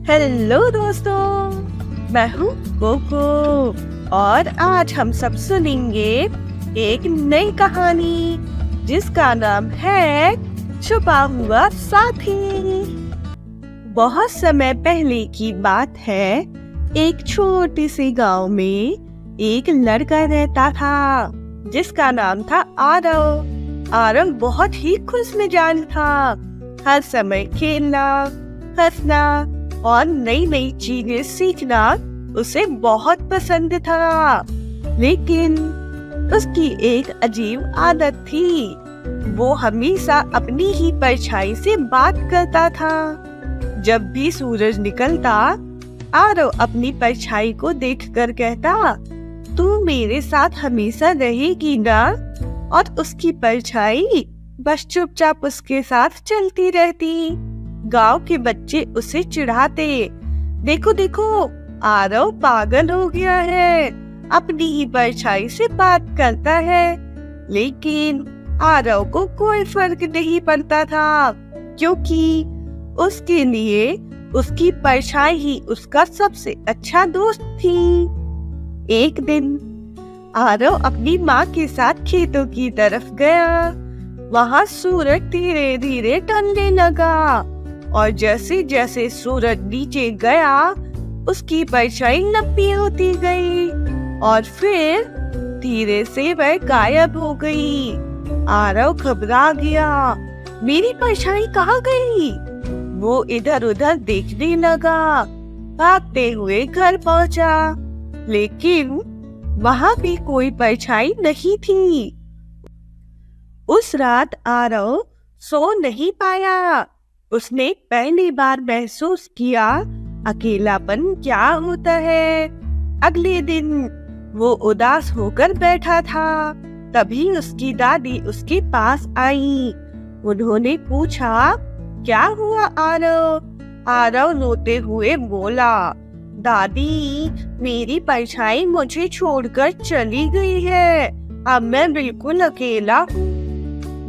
Hello दोस्तों, मैं हूँ कोको और आज हम सब सुनेंगे एक नई कहानी जिसका नाम है छुपा हुआ साथी। बहुत समय पहले की बात है। एक छोटे से गांव में एक लड़का रहता था जिसका नाम था आरव। आरव बहुत ही खुश मिजाज था। हर समय खेलना, हंसना और नई नई चीजें सीखना उसे बहुत पसंद था। लेकिन उसकी एक अजीब आदत थी। वो हमेशा अपनी ही परछाई से बात करता था। जब भी सूरज निकलता, आरव अपनी परछाई को देखकर कहता, तू मेरे साथ हमेशा रहेगी ना? और उसकी परछाई बस चुपचाप उसके साथ चलती रहती। गांव के बच्चे उसे चिढ़ाते, देखो देखो, आरव पागल हो गया है, अपनी ही परछाई से बात करता है। लेकिन आरव को कोई फर्क नहीं पड़ता था, क्योंकि उसके लिए उसकी परछाई ही उसका सबसे अच्छा दोस्त थी। एक दिन आरव अपनी माँ के साथ खेतों की तरफ गया। वहाँ सूरज धीरे धीरे ढलने लगा और जैसे जैसे सूरज नीचे गया, उसकी परछाई लंबी होती गई और फिर धीरे से वह गायब हो गई। आरव घबरा गया, मेरी परछाई कहाँ गई? वो इधर उधर देखने लगा। भागते हुए घर पहुंचा, लेकिन वहाँ भी कोई परछाई नहीं थी। उस रात आरव सो नहीं पाया। उसने पहली बार महसूस किया अकेलापन क्या होता है। अगले दिन वो उदास होकर बैठा था। तभी उसकी दादी उसके पास आई। उन्होंने पूछा, क्या हुआ आरव? आरव रोते हुए बोला, दादी, मेरी परछाई मुझे छोड़कर चली गई है। अब मैं बिल्कुल अकेला हूँ।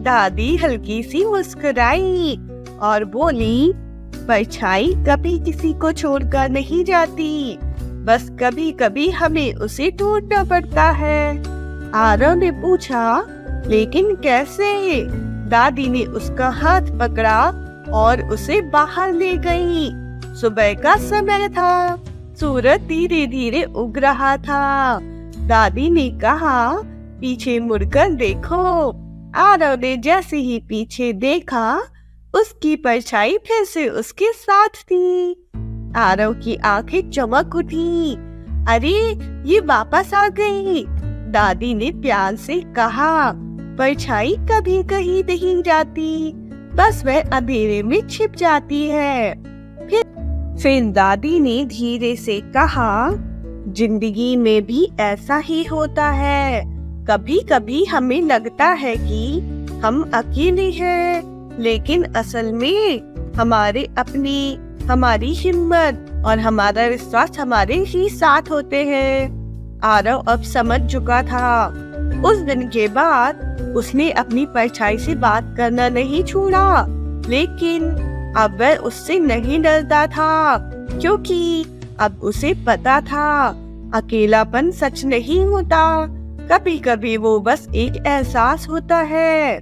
दादी हल्की सी मुस्कुराई और बोली, परछाई कभी किसी को छोड़कर नहीं जाती, बस कभी कभी हमें उसे ढूंढना पड़ता है। आरव ने पूछा, लेकिन कैसे? दादी ने उसका हाथ पकड़ा और उसे बाहर ले गई। सुबह का समय था। सूरज धीरे धीरे उग रहा था। दादी ने कहा, पीछे मुड़कर देखो। आरव ने जैसे ही पीछे देखा, उसकी परछाई फिर से उसके साथ थी। आरव की आंखें चमक उठी। अरे, ये वापस आ गई। दादी ने प्यार से कहा, परछाई कभी कहीं नहीं जाती, बस वह अंधेरे में छिप जाती है। फिर दादी ने धीरे से कहा, जिंदगी में भी ऐसा ही होता है। कभी कभी हमें लगता है कि हम अकेले हैं, लेकिन असल में हमारी हिम्मत और हमारा विश्वास हमारे ही साथ होते हैं। आरव अब समझ चुका था। उस दिन के बाद उसने अपनी परछाई से बात करना नहीं छोड़ा, लेकिन अब वह उससे नहीं डरता था, क्योंकि अब उसे पता था अकेलापन सच नहीं होता। कभी कभी वो बस एक एहसास होता है।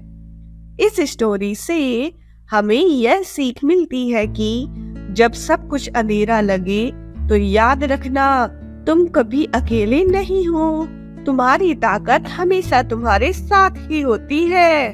इस स्टोरी से हमें यह सीख मिलती है कि जब सब कुछ अंधेरा लगे तो याद रखना, तुम कभी अकेले नहीं हो। तुम्हारी ताकत हमेशा तुम्हारे साथ ही होती है।